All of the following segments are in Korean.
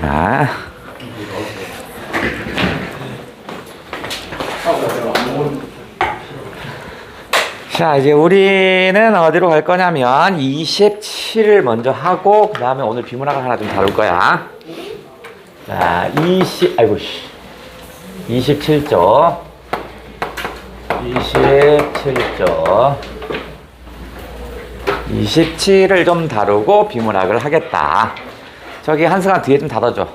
자, 자, 이제 우리는 어디로 갈 거냐면 27을 먼저 하고 그 다음에 오늘 비문학을 하나 좀 다룰 거야. 자, 27조 27을 좀 다루고 비문학을 하겠다. 저기 한승아 뒤에 좀 닫아줘.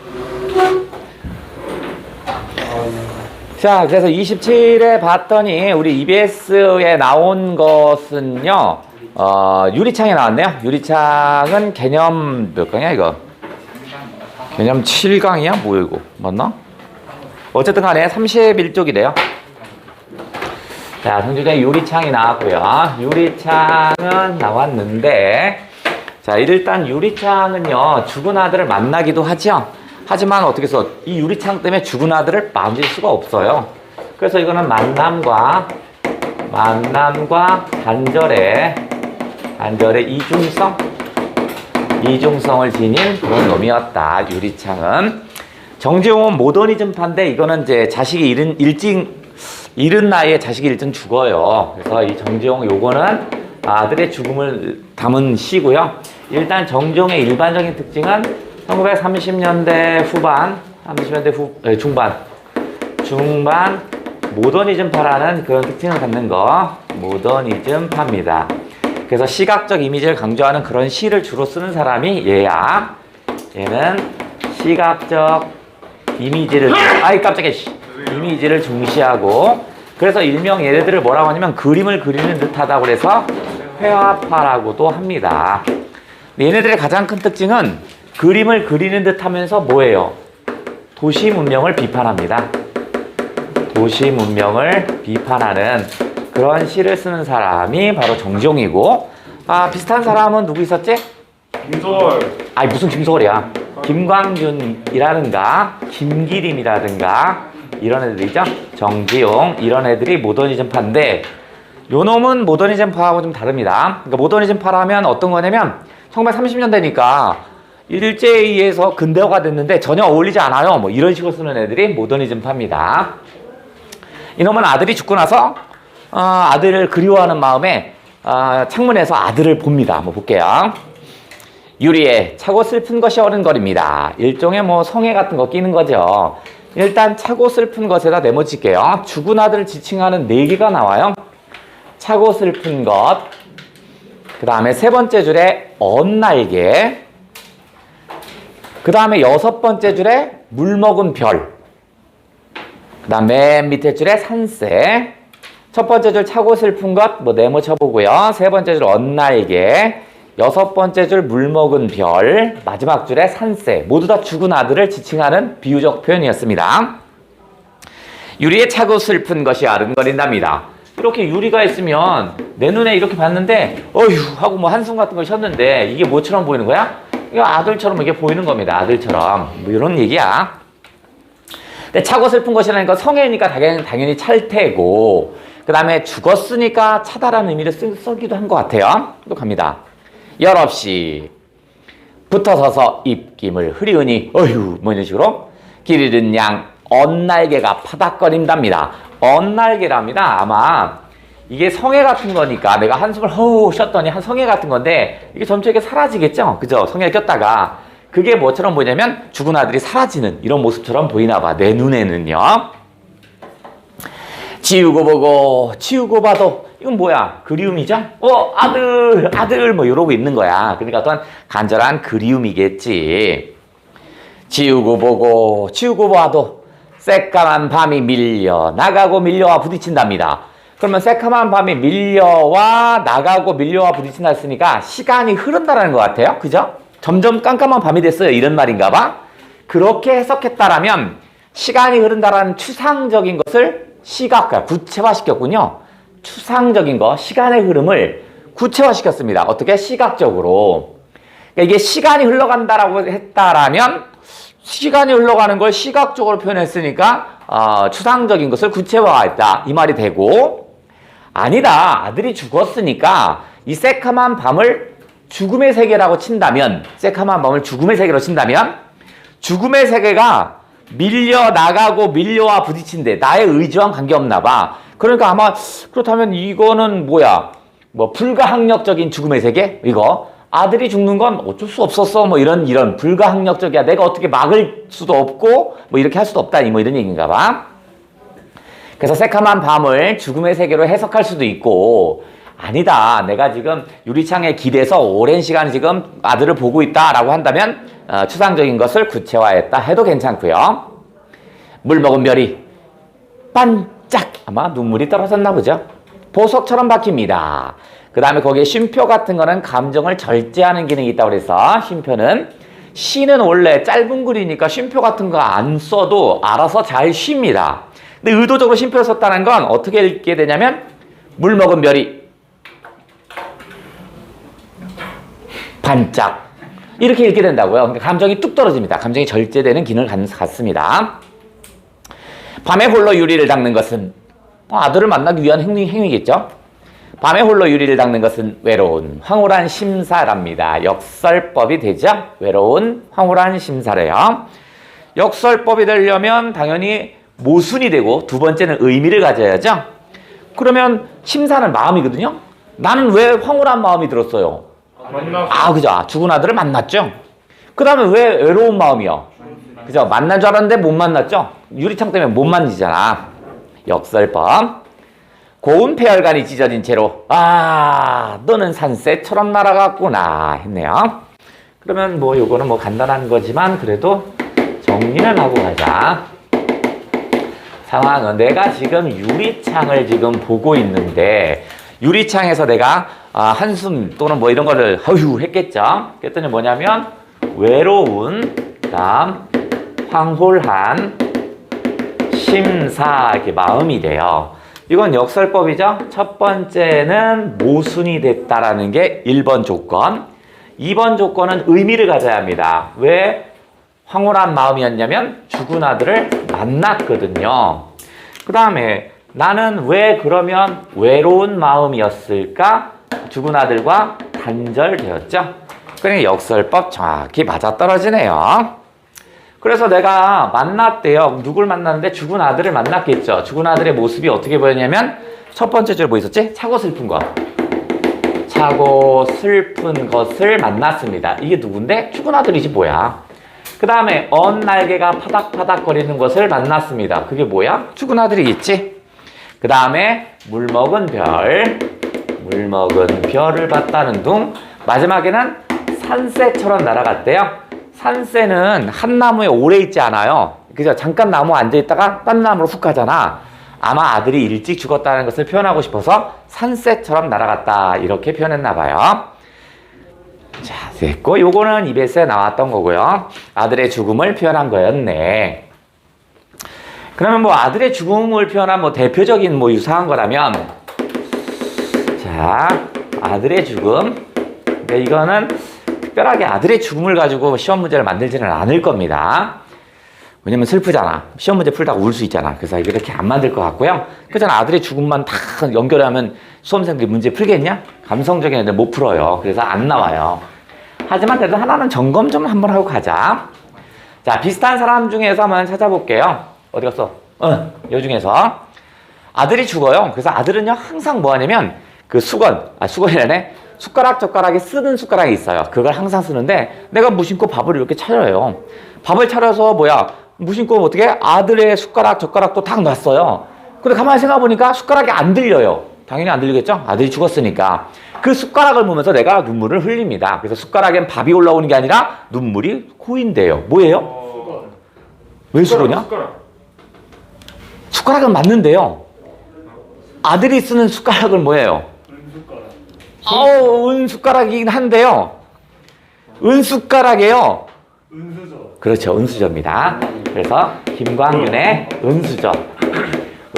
자, 그래서 27에 봤더니 우리 EBS에 나온 것은요, 유리창에 나왔네요. 유리창은 개념 몇 강이야 이거? 개념 7강이야? 뭐야 이거? 맞나? 어쨌든 간에 31쪽이래요. 자, 성주에 유리창이 나왔고요. 유리창은 나왔는데, 자, 일단 유리창은요, 죽은 아들을 만나기도 하죠. 하지만 어떻게 해서 이 유리창 때문에 죽은 아들을 만질 수가 없어요. 그래서 이거는 만남과 단절의 이중성을 지닌 그런 놈이었다. 유리창은. 정지용은 모더니즘파인데 이거는 이제 자식이 이른 나이에 자식이 일찍 죽어요. 그래서 이 정지용 요거는 아들의 죽음을 담은 시고요. 일단 정지용의 일반적인 특징은 1930년대 후반, 30년대 중반 모더니즘파라는 그런 특징을 갖는 거 모더니즘파입니다. 그래서 시각적 이미지를 강조하는 그런 시를 주로 쓰는 사람이 얘야. 얘는 시각적 이미지를 이미지를 중시하고, 그래서 일명 얘네들을 뭐라고 하냐면 그림을 그리는 듯하다고 그래서 회화파라고도 합니다. 얘네들의 가장 큰 특징은 그림을 그리는 듯 하면서 뭐예요? 도시 문명을 비판합니다. 도시 문명을 비판하는 그런 시를 쓰는 사람이 바로 정지용이고, 비슷한 사람은 누구 있었지? 김소월. 아니 무슨 김소월이야. 김광준이라든가 김기림이라든가 이런 애들이죠. 정지용 이런 애들이 모더니즘파인데, 요 놈은 모더니즘파하고 좀 다릅니다. 그러니까 모더니즘파라면 어떤 거냐면 1930년대니까 일제에 의해서 근대화가 됐는데 전혀 어울리지 않아요. 뭐 이런 식으로 쓰는 애들이 모더니즘파입니다. 이놈은 아들이 죽고 나서 아들을 그리워하는 마음에 창문에서 아들을 봅니다. 한번 볼게요. 유리에 차고 슬픈 것이 어른거립니다. 일종의 뭐 성애 같은 거 끼는 거죠. 일단 차고 슬픈 것에다 네모칠게요. 죽은 아들을 지칭하는 4개가 나와요. 차고 슬픈 것, 그 다음에 세 번째 줄에 언날개, 그 다음에 6번째 줄에 물먹은 별, 그 다음 맨 밑에 줄에 산새, 첫 번째 줄 차고 슬픈 것 뭐 네모 쳐보고요. 세 번째 줄 언날개, 6번째 줄 물먹은 별, 마지막 줄에 산새, 모두 다 죽은 아들을 지칭하는 비유적 표현이었습니다. 유리에 차고 슬픈 것이 아른거린답니다. 이렇게 유리가 있으면 내 눈에 이렇게 봤는데 어휴 하고 뭐 한숨 같은 걸 쉬었는데 이게 뭐처럼 보이는 거야? 이거 아들처럼 이게 보이는 겁니다. 아들처럼. 뭐 이런 얘기야. 근데 차고 슬픈 것이라는 건 성애니까 당연히 찰 테고, 그 다음에 죽었으니까 차다라는 의미를 쓰기도 한 것 같아요. 또 갑니다. 열없이 붙어서서 입김을 흐리우니 어휴 뭐 이런 식으로 길 잃은 양 언날개가 파닥거린답니다. 언날개랍니다. 아마 이게 성애 같은 거니까 내가 한숨을 허우 쉬었더니 한 성애 같은 건데 이게 점점 이렇게 사라지겠죠? 그죠? 성애를 꼈다가 그게 뭐처럼 보이냐면 죽은 아들이 사라지는 이런 모습처럼 보이나 봐. 내 눈에는요. 지우고 보고 지우고 봐도 이건 뭐야? 그리움이죠? 아들 뭐 이러고 있는 거야. 그러니까 또한 간절한 그리움이겠지. 지우고 보고 지우고 봐도 새까만 밤이 밀려나가고 밀려와 부딪힌답니다. 그러면 새까만 밤이 밀려와 나가고 밀려와 부딪힌다 했으니까 시간이 흐른다라는 것 같아요. 그죠? 점점 깜깜한 밤이 됐어요. 이런 말인가 봐. 그렇게 해석했다라면 시간이 흐른다라는 추상적인 것을 시각화, 구체화시켰군요. 추상적인 거, 시간의 흐름을 구체화시켰습니다. 어떻게? 시각적으로. 그러니까 이게 시간이 흘러간다라고 했다라면 시간이 흘러가는 걸 시각적으로 표현했으니까 추상적인 것을 구체화했다. 이 말이 되고, 아니다. 아들이 죽었으니까 이 새카만 밤을 죽음의 세계라고 친다면, 새카만 밤을 죽음의 세계로 친다면 죽음의 세계가 밀려나가고 밀려와 부딪힌대. 나의 의지와는 관계없나 봐. 그러니까 아마 그렇다면 이거는 뭐야? 뭐 불가항력적인 죽음의 세계? 이거 아들이 죽는 건 어쩔 수 없었어. 뭐 이런 불가항력적이야. 내가 어떻게 막을 수도 없고 뭐 이렇게 할 수도 없다. 뭐 이런 얘기인가 봐. 그래서 새카만 밤을 죽음의 세계로 해석할 수도 있고 아니다. 내가 지금 유리창에 기대서 오랜 시간 지금 아들을 보고 있다라고 한다면 추상적인 것을 구체화했다 해도 괜찮고요. 물 먹은 별이 반짝 아마 눈물이 떨어졌나 보죠. 보석처럼 박힙니다. 그 다음에 거기에 쉼표 같은 거는 감정을 절제하는 기능이 있다고 그래서 쉼표는 시는 원래 짧은 글이니까 쉼표 같은 거 안 써도 알아서 잘 쉽니다. 근데 의도적으로 쉼표를 썼다는 건 어떻게 읽게 되냐면 물 먹은 별이 반짝 이렇게 읽게 된다고요. 그러니까 감정이 뚝 떨어집니다. 감정이 절제되는 기능을 갖습니다. 밤에 홀로 유리를 닦는 것은 아들을 만나기 위한 행위겠죠. 밤에 홀로 유리를 닦는 것은 외로운 황홀한 심사랍니다. 역설법이 되죠. 외로운 황홀한 심사래요. 역설법이 되려면 당연히 모순이 되고 두 번째는 의미를 가져야죠. 그러면 심사는 마음이거든요. 나는 왜 황홀한 마음이 들었어요? 그죠. 죽은 아들을 만났죠. 그 다음에 왜 외로운 마음이요? 그죠. 만난 줄 알았는데 못 만났죠. 유리창 때문에 못 만지잖아. 역설법. 고운 폐혈관이 찢어진 채로 너는 산새처럼 날아갔구나 했네요. 그러면 뭐 요거는 뭐 간단한 거지만 그래도 정리는 하고 가자. 상황은 내가 지금 유리창을 지금 보고 있는데 유리창에서 내가 한숨 또는 뭐 이런 거를 허휴 했겠죠. 그랬더니 뭐냐면 외로운 그다음 황홀한 심사 이렇게 마음이 돼요. 이건 역설법이죠. 첫 번째는 모순이 됐다라는 게 1번 조건. 2번 조건은 의미를 가져야 합니다. 왜 황홀한 마음이었냐면 죽은 아들을 만났거든요. 그 다음에 나는 왜 그러면 외로운 마음이었을까? 죽은 아들과 단절되었죠. 그러니까 역설법 정확히 맞아떨어지네요. 그래서 내가 만났대요. 누굴 만났는데 죽은 아들을 만났겠죠. 죽은 아들의 모습이 어떻게 보였냐면 첫 번째 줄 뭐 있었지? 차고 슬픈 것. 차고 슬픈 것을 만났습니다. 이게 누군데? 죽은 아들이지 뭐야. 그 다음에 언 날개가 파닥파닥 거리는 것을 만났습니다. 그게 뭐야? 죽은 아들이겠지? 그 다음에 물 먹은 별을 봤다는 둥. 마지막에는 산새처럼 날아갔대요. 산새는 한 나무에 오래 있지 않아요. 그죠? 잠깐 나무 앉아있다가 딴 나무로 훅 가잖아. 아마 아들이 일찍 죽었다는 것을 표현하고 싶어서 산새처럼 날아갔다 이렇게 표현했나 봐요. 자, 됐고 요거는 EBS에 나왔던 거고요. 아들의 죽음을 표현한 거였네. 그러면 뭐 아들의 죽음을 표현한 뭐 대표적인 뭐 유사한 거라면 자, 아들의 죽음. 근데 이거는 특별하게 아들의 죽음을 가지고 시험 문제를 만들지는 않을 겁니다. 왜냐면 슬프잖아. 시험 문제 풀다가 울 수 있잖아. 그래서 이렇게 안 만들 것 같고요. 그잖아. 아들의 죽음만 다 연결하면 수험생들이 문제 풀겠냐? 감성적인 애들 못 풀어요. 그래서 안 나와요. 하지만 그래도 하나는 점검 좀 한번 하고 가자. 자, 비슷한 사람 중에서 한번 찾아볼게요. 어디 갔어? 요 중에서 아들이 죽어요. 그래서 아들은요 항상 뭐 하냐면 그 수건이라네. 젓가락이 쓰는 숟가락이 있어요. 그걸 항상 쓰는데 내가 무심코 밥을 이렇게 차려요. 밥을 차려서 무심코 어떻게 아들의 젓가락도 딱 놨어요. 근데 가만히 생각해보니까 숟가락이 안 들려요. 당연히 안 들리겠죠? 아들이 죽었으니까. 그 숟가락을 보면서 내가 눈물을 흘립니다. 그래서 숟가락엔 밥이 올라오는 게 아니라 눈물이 고인대요. 뭐예요? 왜 수고냐? 숟가락은 맞는데요. 아들이 쓰는 숟가락은 뭐예요? 은숟가락이긴 한데요. 은숟가락이에요. 은수저. 그렇죠. 은수저입니다. 그래서 김광균의 은수저.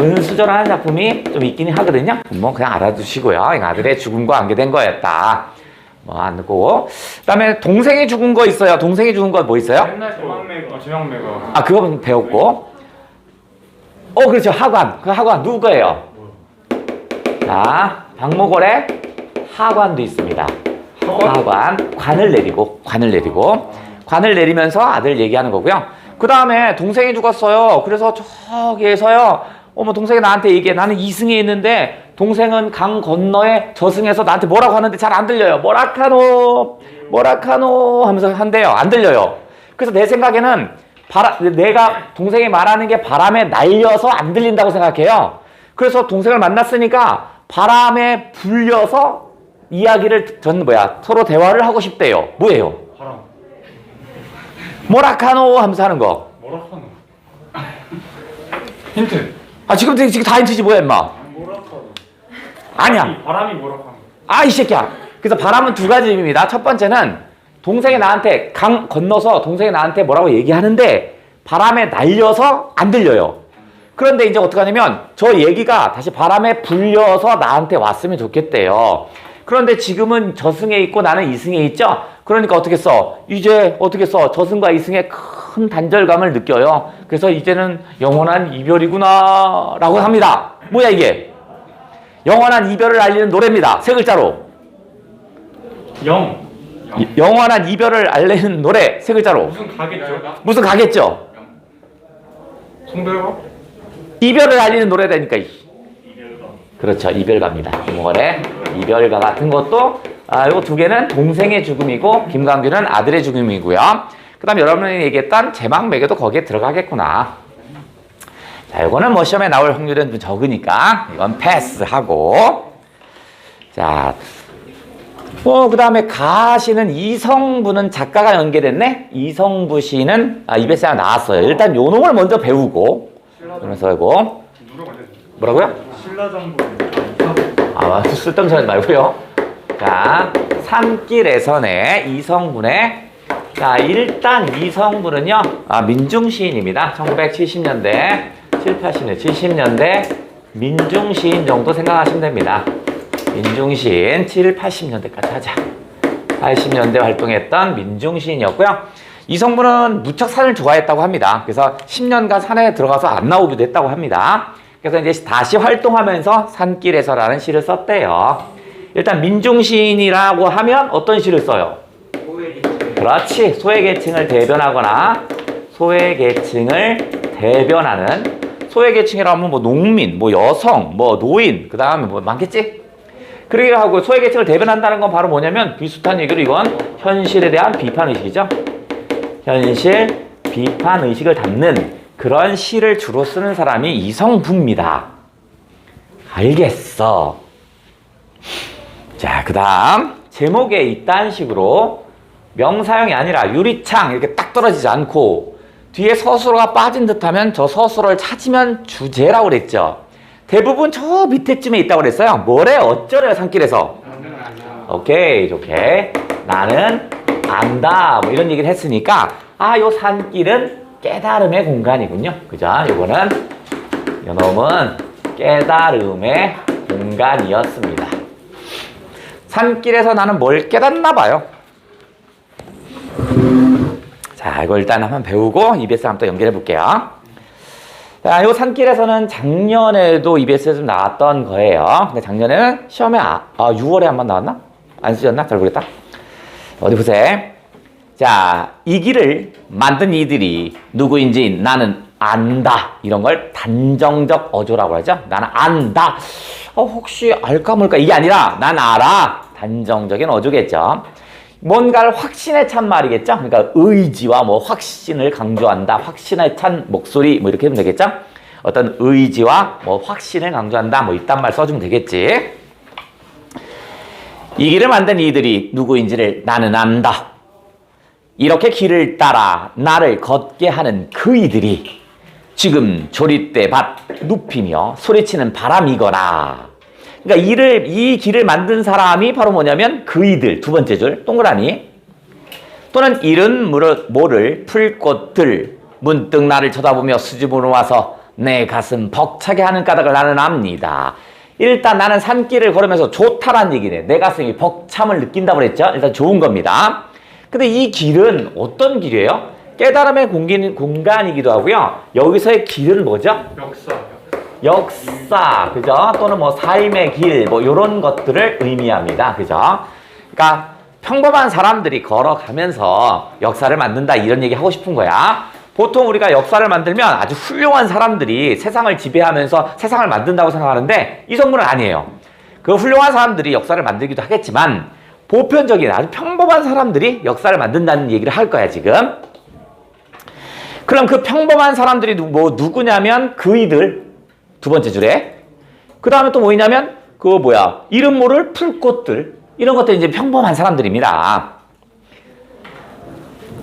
은수저라는 작품이 좀 있긴 하거든요. 뭐 그냥 알아두시고요. 아들의 죽음과 관계된 거였다. 뭐 안고. 그다음에 동생이 죽은 거 있어요. 동생이 죽은 거 뭐 있어요? 맨날 조망매가. 그거 배웠고. 그렇죠. 하관. 그 하관 누구 거예요? 자, 박목월의 하관도 있습니다. 하관. 관을 내리고 관을 내리면서 아들 얘기하는 거고요. 그 다음에 동생이 죽었어요. 그래서 저기에서요. 어머 동생이 나한테 얘기해. 나는 이승에 있는데 동생은 강 건너에 저승에서 나한테 뭐라고 하는데 잘 안 들려요. 뭐라카노 하면서 한대요. 안 들려요. 그래서 내 생각에는 내가 동생이 말하는 게 바람에 날려서 안 들린다고 생각해요. 그래서 동생을 만났으니까 바람에 불려서 이야기를 서로 대화를 하고 싶대요. 뭐예요? 바람. 뭐라카노 하면서 하는 거. 뭐라카노. 힌트. 지금 다 힌트지 뭐야 임마. 뭐라카노. 아니야. 바람이 뭐라카노. 이 새끼야. 그래서 바람은 두 가지 의미입니다. 첫 번째는 동생이 나한테 강 건너서 동생이 나한테 뭐라고 얘기하는데 바람에 날려서 안 들려요. 그런데 이제 어떡하냐면 저 얘기가 다시 바람에 불려서 나한테 왔으면 좋겠대요. 그런데 지금은 저승에 있고 나는 이승에 있죠? 그러니까 어떻게 써? 이제 어떻게 써? 저승과 이승에 큰 단절감을 느껴요. 그래서 이제는 영원한 이별이구나 라고 합니다. 뭐야 이게? 영원한 이별을 알리는 노래입니다. 세 글자로. 영원한 이별을 알리는 노래 세 글자로. 무슨 가겠죠? 무슨 가겠죠? 송별과? 이별을 알리는 노래라니까. 그렇죠. 이별가입니다. 김홍걸의 이별가 같은 것도 이거 두 개는 동생의 죽음이고 김광규는 아들의 죽음이고요. 그 다음 여러분이 얘기했던 제망매개도 거기에 들어가겠구나. 자, 이거는 뭐 시험에 나올 확률은 좀 적으니까 이건 패스하고. 자, 그 다음에 가시는 이성부는 작가가 연계됐네? 이성부 시는 EBS에 나왔어요. 일단 요 놈을 먼저 배우고 그러면서 이거 뭐라고요? 신라장군. 쓸데없는 소리 하지 말고요. 자, 산길에서네 이성분의 자, 일단 이성분은요 민중시인입니다. 1970년대 70년대 민중시인 정도 생각하시면 됩니다. 민중시인 80년대까지 하자. 80년대 활동했던 민중시인이었고요. 이성분은 무척 산을 좋아했다고 합니다. 그래서 10년간 산에 들어가서 안 나오기도 했다고 합니다. 그래서 이제 다시 활동하면서 산길에서라는 시를 썼대요. 일단 민중시인이라고 하면 어떤 시를 써요? 그렇지. 소외계층을 대변하거나 소외계층을 대변하는 소외계층이라고 하면 뭐 농민, 뭐 여성, 뭐 노인, 그 다음에 뭐 많겠지? 그러게 하고 소외계층을 대변한다는 건 바로 뭐냐면 비슷한 얘기로 이건 현실에 대한 비판의식이죠. 현실 비판의식을 담는 그런 시를 주로 쓰는 사람이 이성부입니다. 알겠어. 자, 그 다음 제목에 이딴 식으로 명사형이 아니라 유리창 이렇게 딱 떨어지지 않고 뒤에 서술어가 빠진 듯하면 저 서술어를 찾으면 주제라고 그랬죠. 대부분 저 밑에쯤에 있다고 그랬어요. 뭐래 어쩌래요 산길에서. 오케이 좋게 나는 안다 뭐 이런 얘기를 했으니까 요 산길은 깨달음의 공간이군요. 그죠? 요거는 요놈은 깨달음의 공간이었습니다. 산길에서 나는 뭘 깨닫나 봐요. 자, 이거 일단 한번 배우고 EBS 한번 또 연결해 볼게요. 자, 요 산길에서는 작년에도 EBS에 좀 나왔던 거예요. 근데 작년에는 시험에 6월에 한번 나왔나? 안 쓰셨나? 잘 모르겠다. 어디 보세요. 자, 이 길을 만든 이들이 누구인지 나는 안다. 이런 걸 단정적 어조라고 하죠. 나는 안다. 혹시 알까 뭘까? 이게 아니라 난 알아. 단정적인 어조겠죠. 뭔가를 확신에 찬 말이겠죠. 그러니까 의지와 뭐 확신을 강조한다. 확신에 찬 목소리 뭐 이렇게 하면 되겠죠. 어떤 의지와 뭐 확신을 강조한다. 뭐 이딴 말 써주면 되겠지. 이 길을 만든 이들이 누구인지를 나는 안다. 이렇게 길을 따라 나를 걷게 하는 그 이들이 지금 조릿대 밭 눕히며 소리치는 바람이거라. 그러니까 이 길을 만든 사람이 바로 뭐냐면 그 이들 두 번째 줄 동그라미 또는 이른 모를 풀꽃들 문득 나를 쳐다보며 수줍음으로 와서 내 가슴 벅차게 하는 까닭을 나는 압니다. 일단 나는 산길을 걸으면서 좋다란 얘기네. 내 가슴이 벅참을 느낀다고 그랬죠. 일단 좋은 겁니다. 근데 이 길은 어떤 길이에요? 깨달음의 공간이기도 하고요. 여기서의 길은 뭐죠? 역사, 그죠? 또는 뭐 삶의 길, 뭐 이런 것들을 의미합니다. 그죠? 그러니까 평범한 사람들이 걸어가면서 역사를 만든다 이런 얘기 하고 싶은 거야. 보통 우리가 역사를 만들면 아주 훌륭한 사람들이 세상을 지배하면서 세상을 만든다고 생각하는데 이 성분은 아니에요. 그 훌륭한 사람들이 역사를 만들기도 하겠지만 보편적인 아주 평범한 사람들이 역사를 만든다는 얘기를 할 거야 지금. 그럼 그 평범한 사람들이 누구냐면 그이들 두 번째 줄에. 그 다음에 또 뭐냐면 이름 모를 풀꽃들 이런 것들이 이제 평범한 사람들입니다.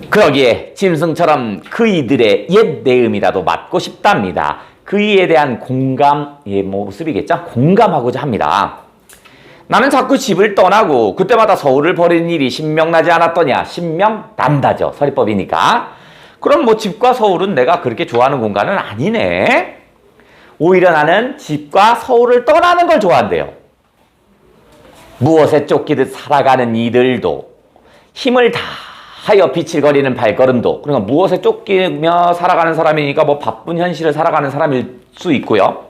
그러기에 짐승처럼 그이들의 옛 내음이라도 맡고 싶답니다. 그이에 대한 공감의 모습이겠죠? 공감하고자 합니다. 나는 자꾸 집을 떠나고 그때마다 서울을 버리는 일이 신명나지 않았더냐? 신명난다죠. 서리법이니까. 그럼 집과 서울은 내가 그렇게 좋아하는 공간은 아니네. 오히려 나는 집과 서울을 떠나는 걸 좋아한대요. 무엇에 쫓기듯 살아가는 이들도 힘을 다하여 비칠거리는 발걸음도 그러니까 무엇에 쫓기며 살아가는 사람이니까 바쁜 현실을 살아가는 사람일 수 있고요.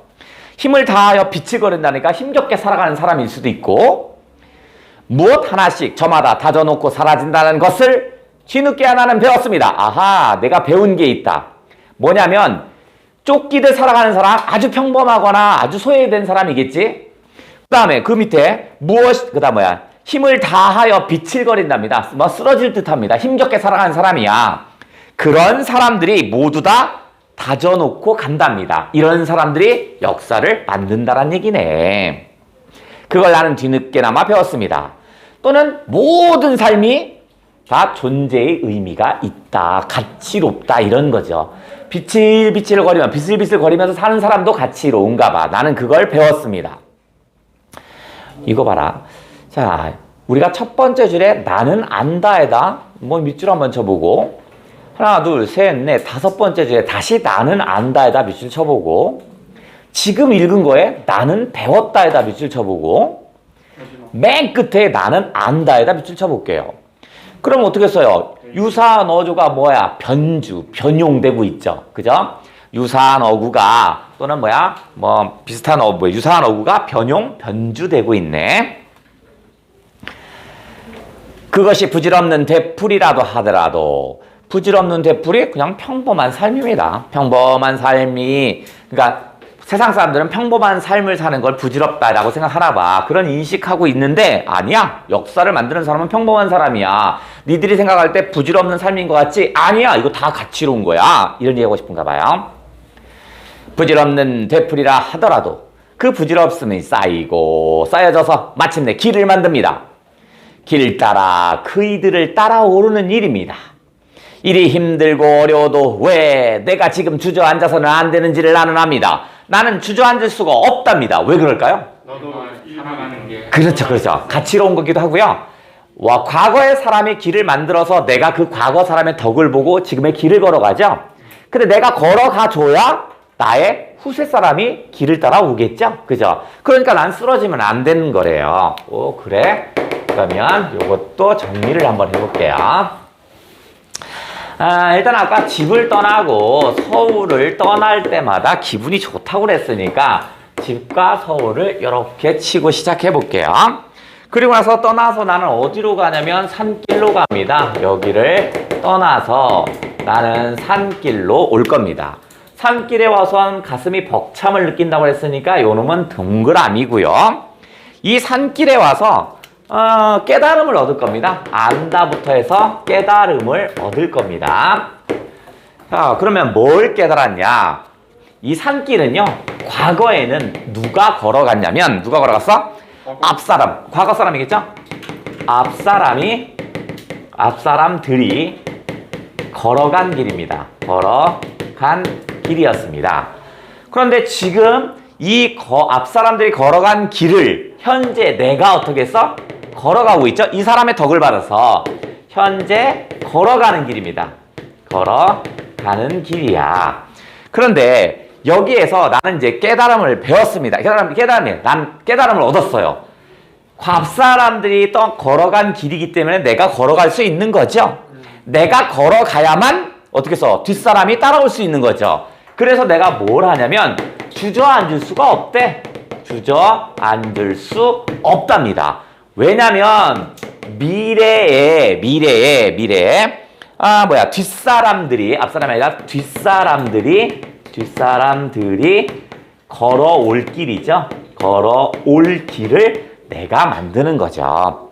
힘을 다하여 비칠거린다니까 힘겹게 살아가는 사람일 수도 있고 무엇 하나씩 저마다 다져놓고 사라진다는 것을 뒤늦게 나는 배웠습니다. 아하, 내가 배운 게 있다. 뭐냐면 쫓기듯 살아가는 사람, 아주 평범하거나 아주 소외된 사람이겠지. 그 다음에 그 밑에 힘을 다하여 비칠거린답니다. 쓰러질 듯합니다. 힘겹게 살아가는 사람이야. 그런 사람들이 모두 다 다져놓고 간답니다. 이런 사람들이 역사를 만든다란 얘기네. 그걸 나는 뒤늦게나마 배웠습니다. 또는 모든 삶이 다 존재의 의미가 있다. 가치롭다. 이런 거죠. 비슬비슬거리면서 사는 사람도 가치로운가 봐. 나는 그걸 배웠습니다. 이거 봐라. 자, 우리가 첫 번째 줄에 나는 안다에다 밑줄 한번 쳐보고 하나, 둘, 셋, 넷, 다섯 번째 줄에 다시 나는 안다에다 밑줄 쳐보고 지금 읽은 거에 나는 배웠다에다 밑줄 쳐보고 맨 끝에 나는 안다에다 밑줄 쳐볼게요. 그럼 어떻게 써요? 유사한 어조가 변용되고 있죠. 그죠? 유사한 어구가 또는 비슷한 유사한 어구가 변주되고 있네. 그것이 부질없는 되풀이라도 하더라도 부질없는 되풀이 그냥 평범한 삶입니다. 평범한 삶이 그러니까 세상 사람들은 평범한 삶을 사는 걸 부질없다라고 생각하나 봐. 그런 인식하고 있는데 아니야. 역사를 만드는 사람은 평범한 사람이야. 니들이 생각할 때 부질없는 삶인 것 같지? 아니야. 이거 다 가치로운 거야. 이런 얘기하고 싶은가 봐요. 부질없는 되풀이라 하더라도 그 부질없음이 쌓여져서 마침내 길을 만듭니다. 길 따라 그이들을 따라오르는 일입니다. 일이 힘들고 어려워도 왜 내가 지금 주저앉아서는 안 되는지를 나는 압니다. 나는 주저앉을 수가 없답니다. 왜 그럴까요? 너도 살아가는 게 그렇죠. 가치로운 거기도 하고요. 과거의 사람이 길을 만들어서 내가 그 과거 사람의 덕을 보고 지금의 길을 걸어가죠. 근데 내가 걸어가줘야 나의 후세 사람이 길을 따라 오겠죠. 그죠? 그러니까 난 쓰러지면 안 되는 거래요. 오, 그래? 그러면 이것도 정리를 한번 해볼게요. 일단 아까 집을 떠나고 서울을 떠날 때마다 기분이 좋다고 그랬으니까 집과 서울을 이렇게 치고 시작해 볼게요. 그리고 나서 떠나서 나는 어디로 가냐면 산길로 갑니다. 여기를 떠나서 나는 산길로 올 겁니다. 산길에 와서 가슴이 벅참을 느낀다고 했으니까 요놈은 동그라미고요. 이 산길에 와서 깨달음을 얻을 겁니다. 안다부터 해서 깨달음을 얻을 겁니다. 자, 그러면 뭘 깨달았냐? 이 산길은요, 과거에는 누가 걸어갔냐면, 누가 걸어갔어? 앞사람, 과거 사람이겠죠? 앞사람들이 걸어간 길입니다. 걸어간 길이었습니다. 그런데 지금 이 앞사람들이 걸어간 길을 현재 내가 어떻게 했어? 걸어가고 있죠? 이 사람의 덕을 받아서 현재 걸어가는 길입니다. 걸어가는 길이야. 그런데 여기에서 나는 이제 깨달음을 배웠습니다. 난 깨달음을 얻었어요. 앞사람들이 또 걸어간 길이기 때문에 내가 걸어갈 수 있는 거죠. 내가 걸어가야만 어떻게 해서 뒷사람이 따라올 수 있는 거죠. 그래서 내가 뭘 하냐면 주저앉을 수가 없대. 주저앉을 수 없답니다. 왜냐면 미래에 뒷사람들이 앞사람이 아니라 뒷사람들이 걸어올 길이죠. 걸어올 길을 내가 만드는 거죠.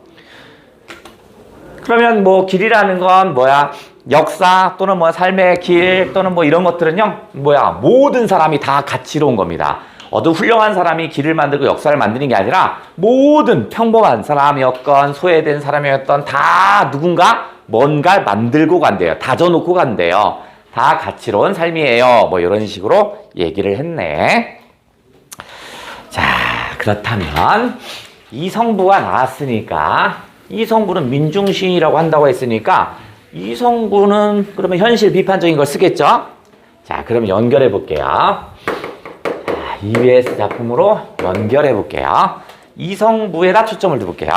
그러면 뭐 길이라는 건 뭐야? 역사 또는 뭐 삶의 길 또는 뭐 이런 것들은요. 뭐야? 모든 사람이 다 같이 이룬 겁니다. 어떤 훌륭한 사람이 길을 만들고 역사를 만드는 게 아니라 모든 평범한 사람이었건 소외된 사람이었던 다 누군가 뭔가를 만들고 간대요. 다져놓고 간대요. 다 가치로운 삶이에요. 뭐 이런 식으로 얘기를 했네. 자, 그렇다면 이성부가 나왔으니까 이성부는 민중시인이라고 한다고 했으니까 이성부는 그러면 현실 비판적인 걸 쓰겠죠? 자, 그럼 연결해 볼게요. EBS 작품으로 연결해 볼게요. 이성부에다 초점을 두볼게요.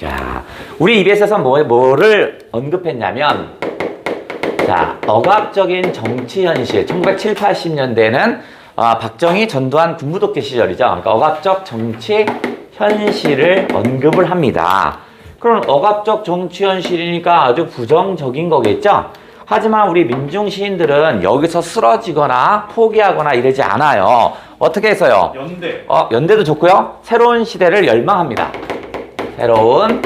자, 우리 EBS에서 뭐를 언급했냐면, 자, 억압적인 정치 현실, 1970, 80년대는 박정희, 전두환 군부독재 시절이죠. 그러니까 억압적 정치 현실을 언급을 합니다. 그럼 억압적 정치 현실이니까 아주 부정적인 거겠죠? 하지만 우리 민중 시인들은 여기서 쓰러지거나 포기하거나 이러지 않아요. 어떻게 해서요? 연대도 좋고요. 새로운 시대를 열망합니다. 새로운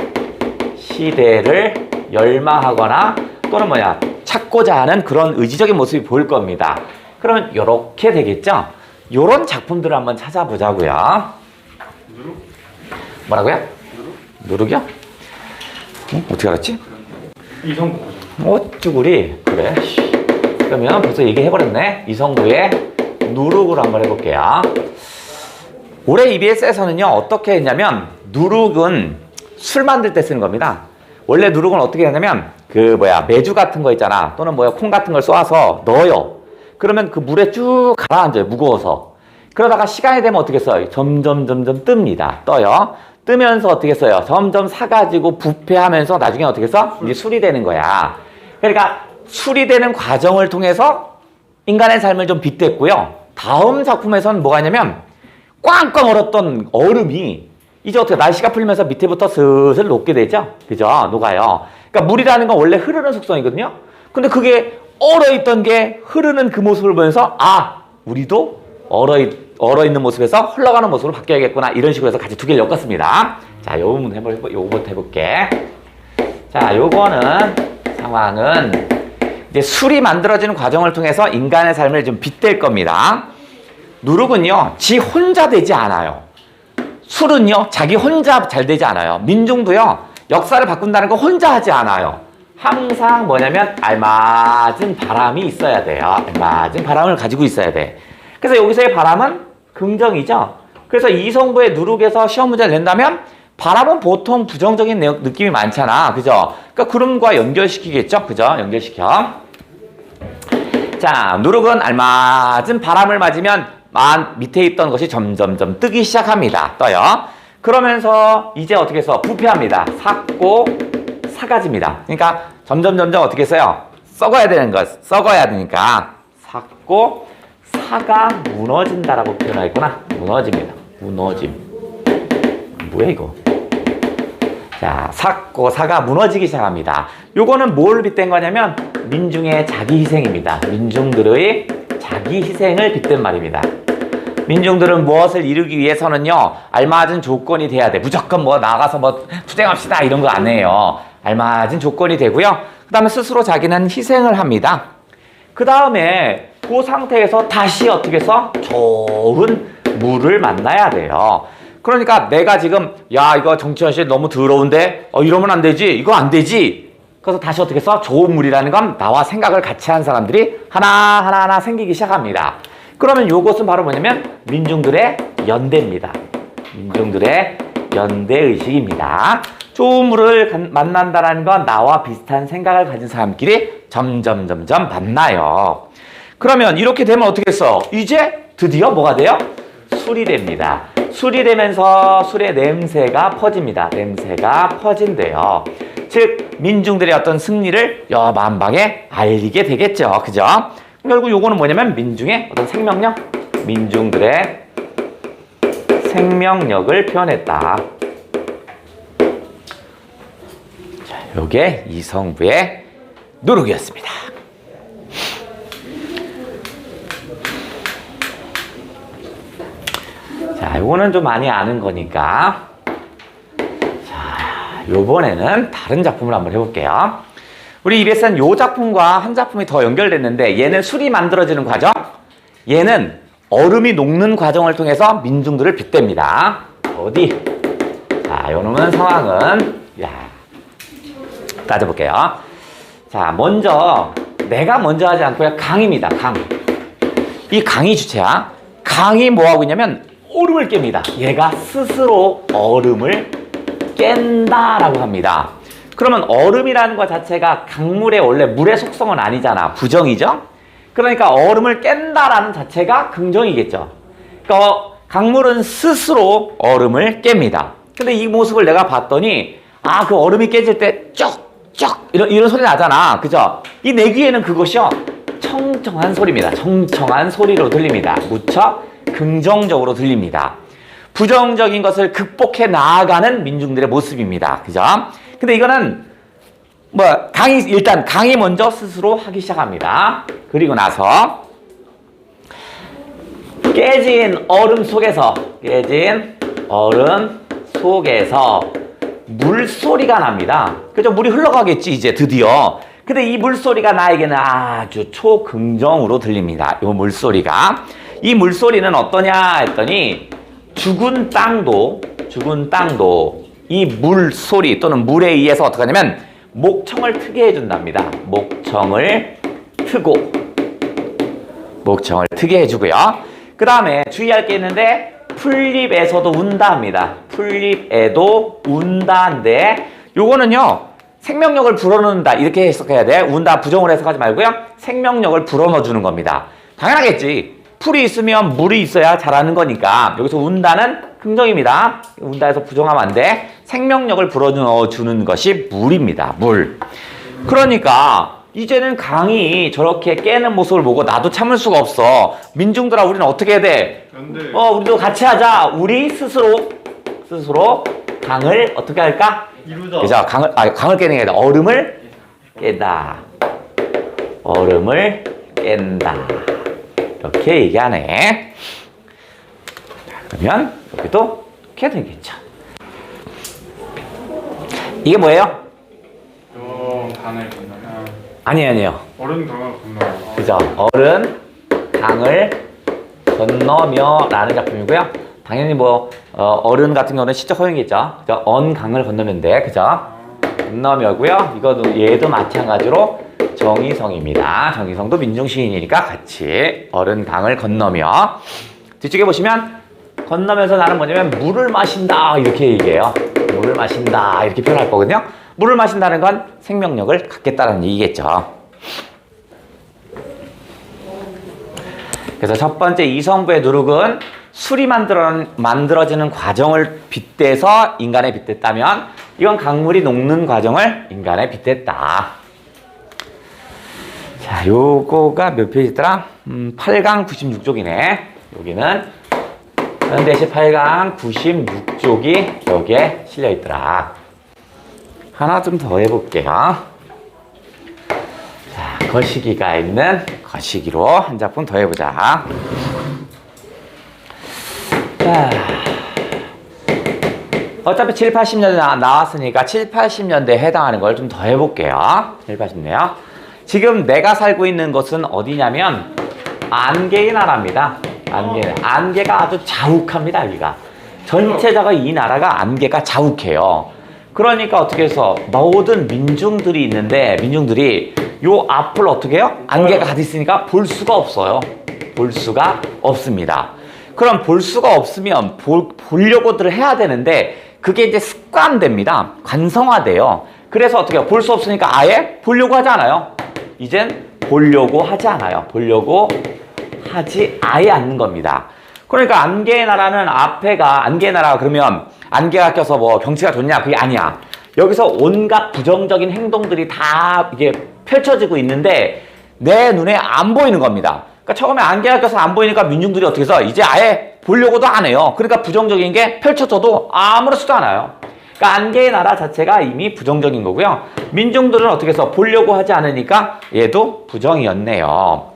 시대를 열망하거나 또는 찾고자 하는 그런 의지적인 모습이 보일 겁니다. 그러면 이렇게 되겠죠? 요런 작품들을 한번 찾아보자고요. 뭐라고요? 누룩이요? 어떻게 알았지? 이성부. 쭈구리. 그래. 그러면 벌써 얘기해버렸네. 이성부의 누룩을 한번 해볼게요. 올해 EBS에서는요, 어떻게 했냐면, 누룩은 술 만들 때 쓰는 겁니다. 원래 누룩은 어떻게 하냐면, 메주 같은 거 있잖아. 또는 콩 같은 걸 쏘아서 넣어요. 그러면 그 물에 쭉 가라앉아요. 무거워서. 그러다가 시간이 되면 어떻게 써요? 점점 뜹니다. 떠요. 뜨면서 어떻게 써요? 점점 사가지고 부패하면서 나중에 어떻게 써? 이제 술이 되는 거야. 그러니까 술이 되는 과정을 통해서 인간의 삶을 좀 빗댔고요. 다음 작품에서는 뭐가 있냐면 꽝꽝 얼었던 얼음이 이제 어떻게 날씨가 풀리면서 밑에부터 슬슬 녹게 되죠? 그죠? 녹아요. 그러니까 물이라는 건 원래 흐르는 속성이거든요. 근데 그게 얼어있던 게 흐르는 그 모습을 보면서 우리도 얼어있는 모습에서 흘러가는 모습으로 바뀌어야겠구나. 이런 식으로 해서 같이 두 개를 엮었습니다. 자, 요거부터 해볼게. 자, 요거는 상황은 이제 술이 만들어지는 과정을 통해서 인간의 삶을 좀 빗댈 겁니다. 누룩은요, 지 혼자 되지 않아요. 술은요, 자기 혼자 잘 되지 않아요. 민중도요, 역사를 바꾼다는 거 혼자 하지 않아요. 항상 뭐냐면 알맞은 바람이 있어야 돼요. 알맞은 바람을 가지고 있어야 돼. 그래서 여기서의 바람은 긍정이죠. 그래서 이성부의 누룩에서 시험 문제를 낸다면 바람은 보통 부정적인 느낌이 많잖아. 그죠? 그러니까 구름과 연결시키겠죠? 그죠? 연결시켜. 자, 누룩은 알맞은 바람을 맞으면 밑에 있던 것이 점점 뜨기 시작합니다. 떠요. 그러면서 이제 어떻게 해서 부패합니다. 삭고 사가집니다. 그러니까 점점 어떻게 써요? 썩어야 되는 것. 썩어야 되니까 삭고 사가 무너진다라고 표현하겠구나. 무너집니다. 무너짐. 뭐야 이거? 자, 삭고 사가 무너지기 시작합니다. 요거는 뭘 빗댄 거냐면 민중의 자기 희생입니다. 민중들의 자기 희생을 빗댄 말입니다. 민중들은 무엇을 이루기 위해서는요, 알맞은 조건이 돼야 돼. 무조건 나가서 투쟁합시다 이런 거 안 해요. 알맞은 조건이 되고요. 그 다음에 스스로 자기는 희생을 합니다. 그 다음에 그 상태에서 다시 어떻게 해서 좋은 물을 만나야 돼요. 그러니까 내가 지금 이거 정치 현실 너무 더러운데 이러면 안 되지. 이거 안 되지. 그래서 다시 어떻게 해서 좋은 물이라는 건 나와 생각을 같이 한 사람들이 하나하나 생기기 시작합니다. 그러면 요것은 바로 뭐냐면 민중들의 연대입니다. 민중들의 연대의식입니다. 좋은 물을 만난다는 건 나와 비슷한 생각을 가진 사람끼리 점점 만나요. 그러면 이렇게 되면 어떻게 했어? 이제 드디어 뭐가 돼요? 술이 됩니다. 술이 되면서 술의 냄새가 퍼집니다. 냄새가 퍼진대요. 즉 민중들의 어떤 승리를 만방에 알리게 되겠죠. 그죠? 결국 요거는 뭐냐면 민중의 어떤 생명력, 민중들의 생명력을 표현했다. 자, 요게 이성부의 누룩이었습니다. 자, 요거는 좀 많이 아는 거니까. 자, 요번에는 다른 작품을 한번 해볼게요. 우리 EBS는 요 작품과 한 작품이 더 연결됐는데, 얘는 술이 만들어지는 과정, 얘는 얼음이 녹는 과정을 통해서 민중들을 빗댑니다. 어디? 자, 요놈은 상황은, 따져볼게요. 자, 내가 먼저 하지 않고요. 강입니다. 강. 이 강이 주체야. 강이 뭐하고 있냐면, 얼음을 깹니다. 얘가 스스로 얼음을 깬다라고 합니다. 그러면 얼음이라는 것 자체가 강물의 원래 물의 속성은 아니잖아. 부정이죠? 그러니까 얼음을 깬다라는 자체가 긍정이겠죠. 그러니까 강물은 스스로 얼음을 깹니다. 근데 이 모습을 내가 봤더니, 그 얼음이 깨질 때 쩍쩍 이런 소리 나잖아. 그죠? 이 내 귀에는 그것이요, 청청한 소리입니다. 청청한 소리로 들립니다. 무척 긍정적으로 들립니다. 부정적인 것을 극복해 나아가는 민중들의 모습입니다. 그죠? 근데 이거는 일단 강이 먼저 스스로 하기 시작합니다. 그리고 나서 깨진 얼음 속에서 물소리가 납니다. 그죠? 물이 흘러가겠지, 이제 드디어. 근데 이 물소리가 나에게는 아주 초긍정으로 들립니다. 이 물소리가. 이 물소리는 어떠냐 했더니, 죽은 땅도 이 물소리 또는 물에 의해서 어떻게 하냐면 목청을 트게 해준답니다. 목청을 트게 해주고요. 그 다음에 주의할 게 있는데, 풀잎에서도 운다 합니다. 풀잎에도 운다인데, 요거는요, 생명력을 불어넣는다 이렇게 해석해야 돼. 운다 부정을 해석하지 말고요, 생명력을 불어넣어주는 겁니다. 당연하겠지. 풀이 있으면 물이 있어야 자라는 거니까 여기서 운다는 긍정입니다. 운다에서 부정하면 안 돼. 생명력을 불어넣어주는 것이 물입니다. 물. 그러니까 이제는 강이 저렇게 깨는 모습을 보고 나도 참을 수가 없어. 민중들아, 우리는 어떻게 해야 돼? 우리도 같이 하자. 우리 스스로 강을 어떻게 할까? 이루자. 그죠? 강을 깨는 게 아니라 얼음을 깨다. 얼음을 깬다. 이렇게 얘기하네. 자, 그러면 여기도 이렇게 되겠죠. 이게 뭐예요? 강을 건너면. 아니에요. 얼음 강을 건너면. 그죠? 강을 건너며 라는 작품이고요. 당연히 어른 같은 경우는 시적 허용이겠죠. 그죠? 강을 건너면 돼. 그죠? 건너며고요. 얘도 마찬가지로 정의성입니다. 정의성도 민중시인이니까 같이 어른 강을 건너며. 뒤쪽에 보시면 건너면서 나는 뭐냐면 물을 마신다 이렇게 얘기해요. 물을 마신다 이렇게 표현할 거거든요. 물을 마신다는 건 생명력을 갖겠다는 얘기겠죠. 그래서 첫 번째 이성부의 누룩은 술이 만들어지는 과정을 빗대서 인간에 빗댔다면, 이건 강물이 녹는 과정을 인간에 빗댔다. 자, 요거가 몇 페이지더라? 8강 96쪽이네. 여기는 현대시 8강 96쪽이 여기에 실려있더라. 하나 좀 더 해볼게요. 자, 거시기가 있는 거시기로 한 작품 더 해보자. 자, 어차피 7, 80년대 나왔으니까 7, 80년대에 해당하는 걸 좀 더 해볼게요. 7, 80년대요. 지금 내가 살고 있는 곳은 어디냐면 안개의 나라입니다. 안개가 아주 자욱합니다. 여기가 전체적으로 이 나라가 안개가 자욱해요. 그러니까 어떻게 해서 모든 민중들이 있는데, 민중들이 요 앞을 어떻게 해요? 안개가 가득 있으니까 볼 수가 없어요. 볼 수가 없습니다. 그럼 볼 수가 없으면 보려고들 해야 되는데, 그게 이제 습관됩니다. 관성화돼요. 그래서 어떻게 해요? 볼 수 없으니까 아예 보려고 하지 않아요. 이젠 보려고 하지 않아요. 보려고 하지 아예 않는 겁니다. 그러니까 안개의 나라는 앞에가, 안개의 나라가 그러면 안개가 껴서 경치가 좋냐? 그게 아니야. 여기서 온갖 부정적인 행동들이 다 이게 펼쳐지고 있는데 내 눈에 안 보이는 겁니다. 그러니까 처음에 안개가 껴서 안 보이니까 민중들이 어떻게 해서 이제 아예 보려고도 안 해요. 그러니까 부정적인 게 펼쳐져도 아무렇지도 않아요. 그러니까 안개의 나라 자체가 이미 부정적인 거고요. 민중들은 어떻게 해서 보려고 하지 않으니까 얘도 부정이었네요.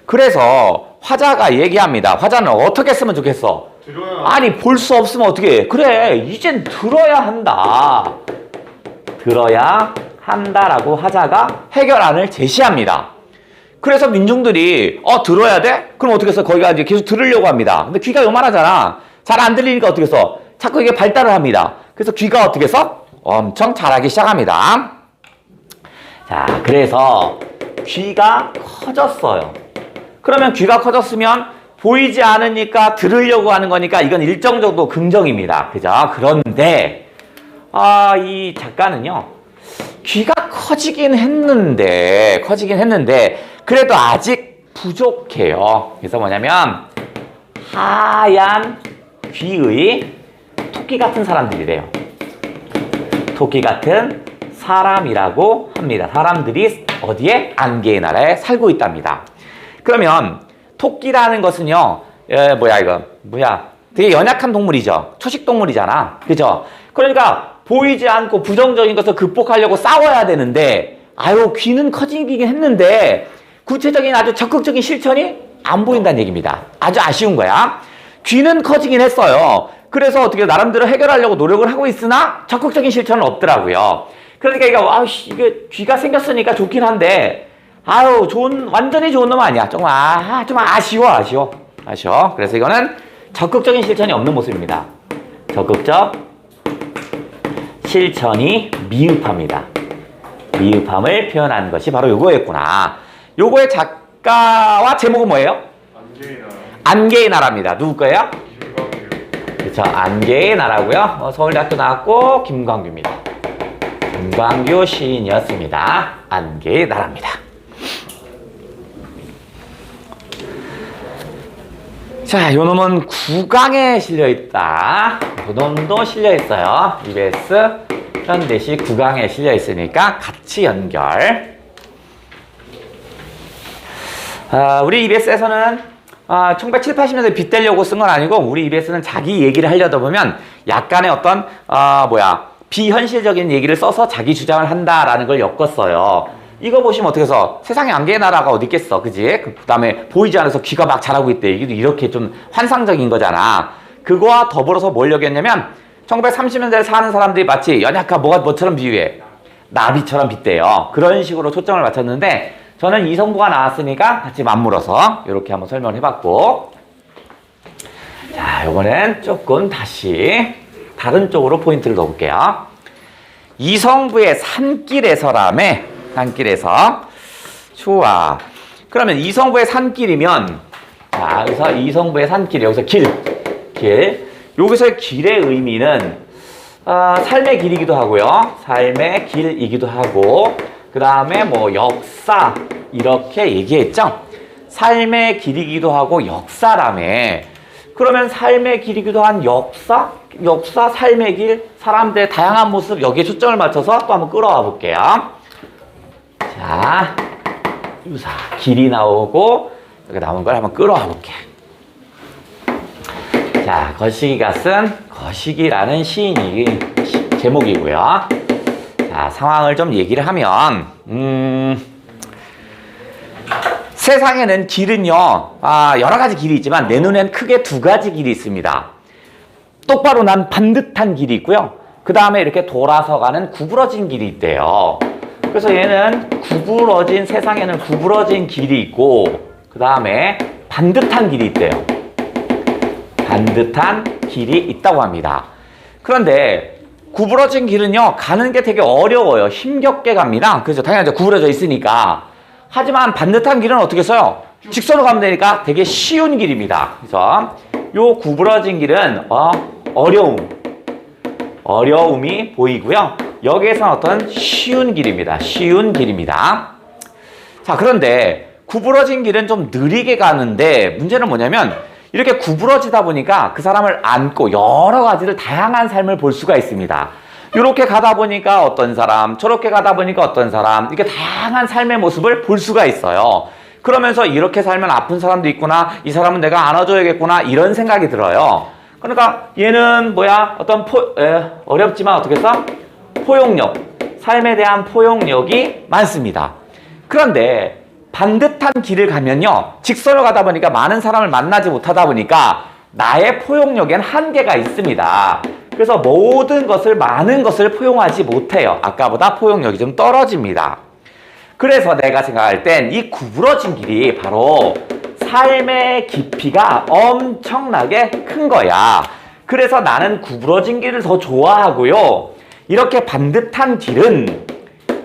그래서 화자가 얘기합니다. 화자는 어떻게 쓰면 좋겠어? 들어야. 아니 볼 수 없으면 어떻게 해? 그래 이젠 들어야 한다. 들어야 한다라고 화자가 해결안을 제시합니다. 그래서 민중들이 들어야 돼? 그럼 어떻게 해서 거기가 이제 계속 들으려고 합니다. 근데 귀가 요만하잖아. 잘 안 들리니까 어떻게 해서 자꾸 이게 발달을 합니다. 그래서 귀가 어떻게 해서 엄청 자라기 시작합니다. 자, 그래서 귀가 커졌어요. 그러면 귀가 커졌으면 보이지 않으니까 들으려고 하는 거니까 이건 일정 정도 긍정입니다. 그죠? 그런데 이 작가는요. 귀가 커지긴 했는데 그래도 아직 부족해요. 그래서 뭐냐면 하얀 귀의 토끼 같은 사람들이래요. 토끼 같은 사람이라고 합니다. 사람들이 어디에? 안개의 나라에 살고 있답니다. 그러면 토끼라는 것은요, 되게 연약한 동물이죠. 초식 동물이잖아. 그죠? 그러니까 보이지 않고 부정적인 것을 극복하려고 싸워야 되는데, 귀는 커지긴 했는데, 구체적인 아주 적극적인 실천이 안 보인다는 얘기입니다. 아주 아쉬운 거야. 귀는 커지긴 했어요. 그래서 어떻게 나름대로 해결하려고 노력을 하고 있으나 적극적인 실천은 없더라고요. 그러니까 이게 귀가 생겼으니까 좋긴 한데, 완전히 좋은 놈 아니야. 좀 아쉬워. 그래서 이거는 적극적인 실천이 없는 모습입니다. 적극적 실천이 미흡합니다. 미흡함을 표현한 것이 바로 요거였구나. 요거의 작가와 제목은 뭐예요? 안개의 나라. 안개의 나라입니다. 누구 거예요? 김광규. 그렇죠. 안개의 나라고요. 서울대학교 나왔고 김광규입니다. 김광규 시인이었습니다. 안개의 나라입니다. 자, 요 놈은 9강에 실려있다. 요 놈도 실려있어요. EBS 현대시 9강에 실려있으니까 같이 연결. 우리 EBS에서는 1970, 80년대 빗대려고 쓴 건 아니고 우리 EBS는 자기 얘기를 하려다 보면 약간의 어떤 비현실적인 얘기를 써서 자기 주장을 한다라는 걸 엮었어요. 이거 보시면 어떻게 해서 세상에 안개의 나라가 어디 있겠어, 그지? 그 다음에 보이지 않아서 귀가 막 자라고 있대. 이게 이렇게 좀 환상적인 거잖아. 그거와 더불어서 뭘 여겼냐면 1930년대에 사는 사람들이 마치 연약한 뭐처럼 비유해? 나비처럼 빗대요. 그런 식으로 초점을 맞췄는데 저는 이성부가 나왔으니까 같이 맞물어서 이렇게 한번 설명을 해봤고, 자, 요거는 조금 다시 다른 쪽으로 포인트를 넣어볼게요. 이성부의 산길에서라며. 산길에서. 좋아. 그러면 이성부의 산길이면, 자, 여기서 이성부의 산길, 여기서 길. 여기서의 길의 의미는, 삶의 길이기도 하고요. 삶의 길이기도 하고, 그 다음에 역사, 이렇게 얘기했죠? 삶의 길이기도 하고, 역사라며. 그러면 삶의 길이기도 한 역사, 삶의 길, 사람들의 다양한 모습, 여기에 초점을 맞춰서 또 한번 끌어와 볼게요. 자, 유사, 길이 나오고, 여기 나온 걸 한번 끌어와 볼게. 자, 거시기가 쓴 거시기라는 시인이 제목이고요. 자, 상황을 좀 얘기를 하면, 세상에는 길은요, 여러 가지 길이 있지만 내 눈엔 크게 두 가지 길이 있습니다. 똑바로 난 반듯한 길이 있고요. 그 다음에 이렇게 돌아서 가는 구부러진 길이 있대요. 그래서 얘는 세상에는 구부러진 길이 있고, 그 다음에 반듯한 길이 있대요. 반듯한 길이 있다고 합니다. 그런데 구부러진 길은요, 가는 게 되게 어려워요. 힘겹게 갑니다. 그래서 당연히 구부러져 있으니까. 하지만 반듯한 길은 어떻게 써요? 직선으로 가면 되니까 되게 쉬운 길입니다. 그래서 요 구부러진 길은 어려움이 보이고요. 여기에서는 어떤 쉬운 길입니다. 쉬운 길입니다. 자, 그런데 구부러진 길은 좀 느리게 가는데 문제는 뭐냐면 이렇게 구부러지다 보니까 그 사람을 안고 여러 가지를 다양한 삶을 볼 수가 있습니다. 이렇게 가다 보니까 어떤 사람, 저렇게 가다 보니까 어떤 사람, 이렇게 다양한 삶의 모습을 볼 수가 있어요. 그러면서 이렇게 살면 아픈 사람도 있구나. 이 사람은 내가 안아줘야겠구나. 이런 생각이 들어요. 그러니까 얘는 뭐야? 어떤 어렵지만 어떻게 써? 포용력. 삶에 대한 포용력이 많습니다. 그런데 반듯한 길을 가면요. 직선으로 가다 보니까 많은 사람을 만나지 못하다 보니까 나의 포용력엔 한계가 있습니다. 그래서 모든 것을, 많은 것을 포용하지 못해요. 아까보다 포용력이 좀 떨어집니다. 그래서 내가 생각할 땐 이 구부러진 길이 바로 삶의 깊이가 엄청나게 큰 거야. 그래서 나는 구부러진 길을 더 좋아하고요. 이렇게 반듯한 길은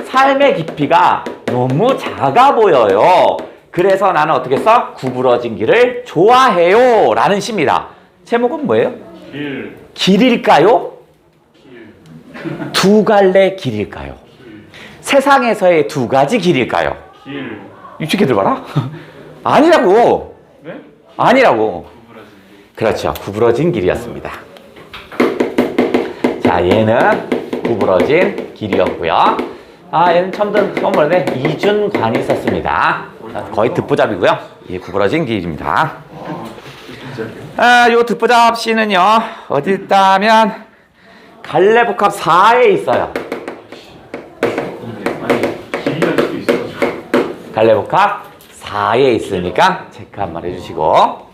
삶의 깊이가 너무 작아 보여요. 그래서 나는 어떻게 써? 구부러진 길을 좋아해요. 라는 시입니다. 제목은 뭐예요? 길일까요? 두 갈래 길일까요? 세상에서의 두 가지 길일까요? 이렇게 들어봐라. 아니라고. 네? 아니라고. 그렇죠. 구부러진 길이었습니다. 자, 얘는 구부러진 길이었고요. 얘는 처음 보는데 이준관이 있었습니다. 거의 듣보잡이고요. 이 구부러진 길입니다. 요 듣보잡 씨는요, 어디 있다면 갈래복합 4에 있어요. 갈래복합 4에 있으니까 체크 한번 해주시고.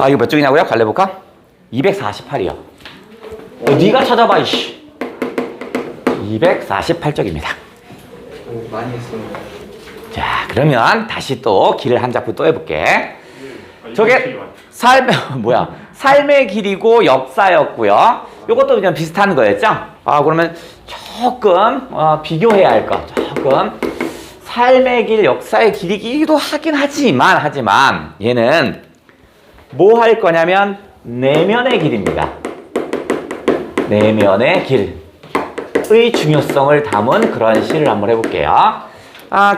이거 몇 쪽이냐고요? 갈래복합? 248이요. 네가 찾아봐, 이씨. 248쪽입니다. 많이 했어요. 자, 그러면 다시 또 길을 한 작품 또 해볼게. 저게 삶의 길이고 역사였고요. 요것도 그냥 비슷한 거였죠? 그러면 조금 비교해야 할 것. 조금 삶의 길, 역사의 길이기도 하긴 하지만 얘는 뭐 할 거냐면 내면의 길입니다. 내면의 길의 중요성을 담은 그런 시를 한번 해볼게요.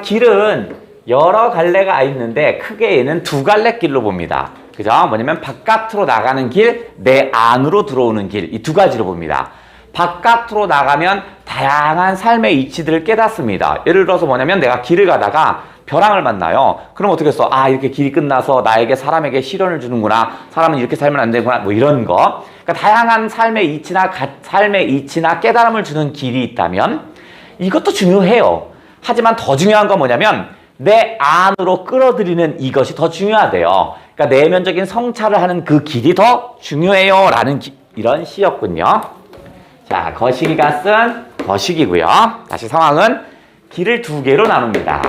길은 여러 갈래가 있는데 크게 얘는 두 갈래 길로 봅니다. 그죠? 뭐냐면 바깥으로 나가는 길, 내 안으로 들어오는 길, 이 두 가지로 봅니다. 바깥으로 나가면 다양한 삶의 이치들을 깨닫습니다. 예를 들어서 뭐냐면 내가 길을 가다가 벼랑을 만나요. 그럼 어떻게 써? 이렇게 길이 끝나서 나에게 사람에게 시련을 주는구나. 사람은 이렇게 살면 안 되구나. 뭐 이런 거. 그러니까 다양한 삶의 이치나 깨달음을 주는 길이 있다면 이것도 중요해요. 하지만 더 중요한 건 뭐냐면 내 안으로 끌어들이는 이것이 더 중요하대요. 그러니까 내면적인 성찰을 하는 그 길이 더 중요해요. 라는 이런 시였군요. 자, 거시기가 쓴 거시기고요. 다시 상황은 길을 두 개로 나눕니다.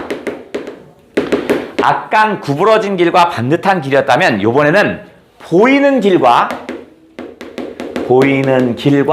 아깐 구부러진 길과 반듯한 길이었다면 이번에는 보이는 길과 보이지 않는 길이라고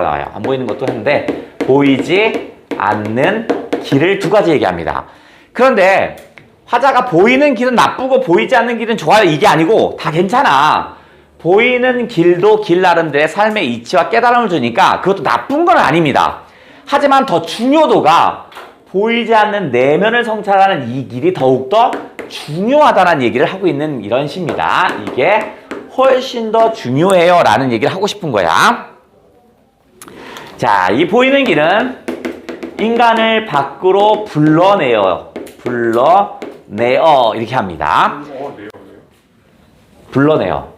나와요. 안 보이는 것도 하는데 보이지 않는 길을 두 가지 얘기합니다. 그런데 화자가 보이는 길은 나쁘고 보이지 않는 길은 좋아요 이게 아니고 다 괜찮아. 보이는 길도 길 나름대로의 삶의 이치와 깨달음을 주니까 그것도 나쁜 건 아닙니다. 하지만 더 중요도가 보이지 않는 내면을 성찰하는 이 길이 더욱더 중요하다는 얘기를 하고 있는 이런 시입니다. 이게 훨씬 더 중요해요 라는 얘기를 하고 싶은 거야. 자, 이 보이는 길은 인간을 밖으로 불러내요. 이렇게 합니다. 불러내요.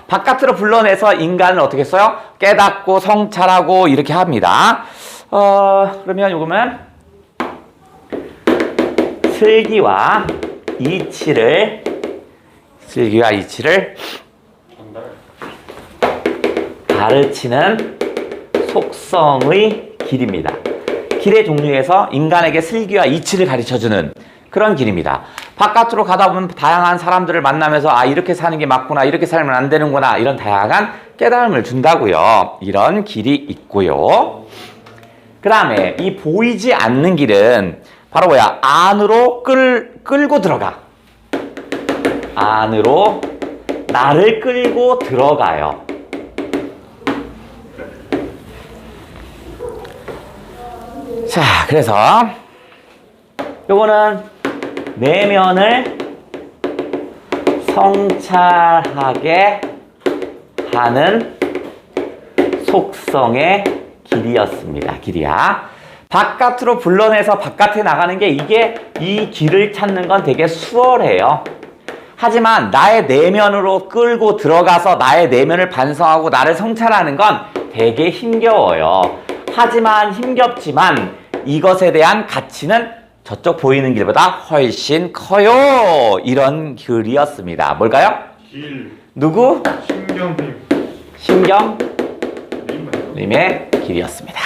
바깥으로 불러내서 인간을 어떻게 써요? 깨닫고 성찰하고 이렇게 합니다. 그러면 요거는 슬기와 이치를 가르치는 속성의 길입니다. 길의 종류에서 인간에게 슬기와 이치를 가르쳐주는 그런 길입니다. 바깥으로 가다 보면 다양한 사람들을 만나면서 이렇게 사는 게 맞구나, 이렇게 살면 안 되는구나, 이런 다양한 깨달음을 준다고요. 이런 길이 있고요. 그 다음에 이 보이지 않는 길은 바로 뭐야? 안으로 끌고 들어가. 안으로 나를 끌고 들어가요. 자, 그래서 요거는 내면을 성찰하게 하는 속성의 길이였습니다. 길이야. 바깥으로 불러내서 바깥에 나가는 게 이게 이 길을 찾는 건 되게 수월해요. 하지만 나의 내면으로 끌고 들어가서 나의 내면을 반성하고 나를 성찰하는 건 되게 힘겨워요. 하지만 힘겹지만 이것에 대한 가치는 저쪽 보이는 길보다 훨씬 커요. 이런 글이었습니다. 뭘까요? 길. 누구? 신경림. 신경림의 길이었습니다.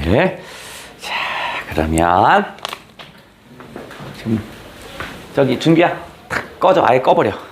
네. 자, 그러면 지금 저기 준기야, 탁 꺼져. 아예 꺼버려.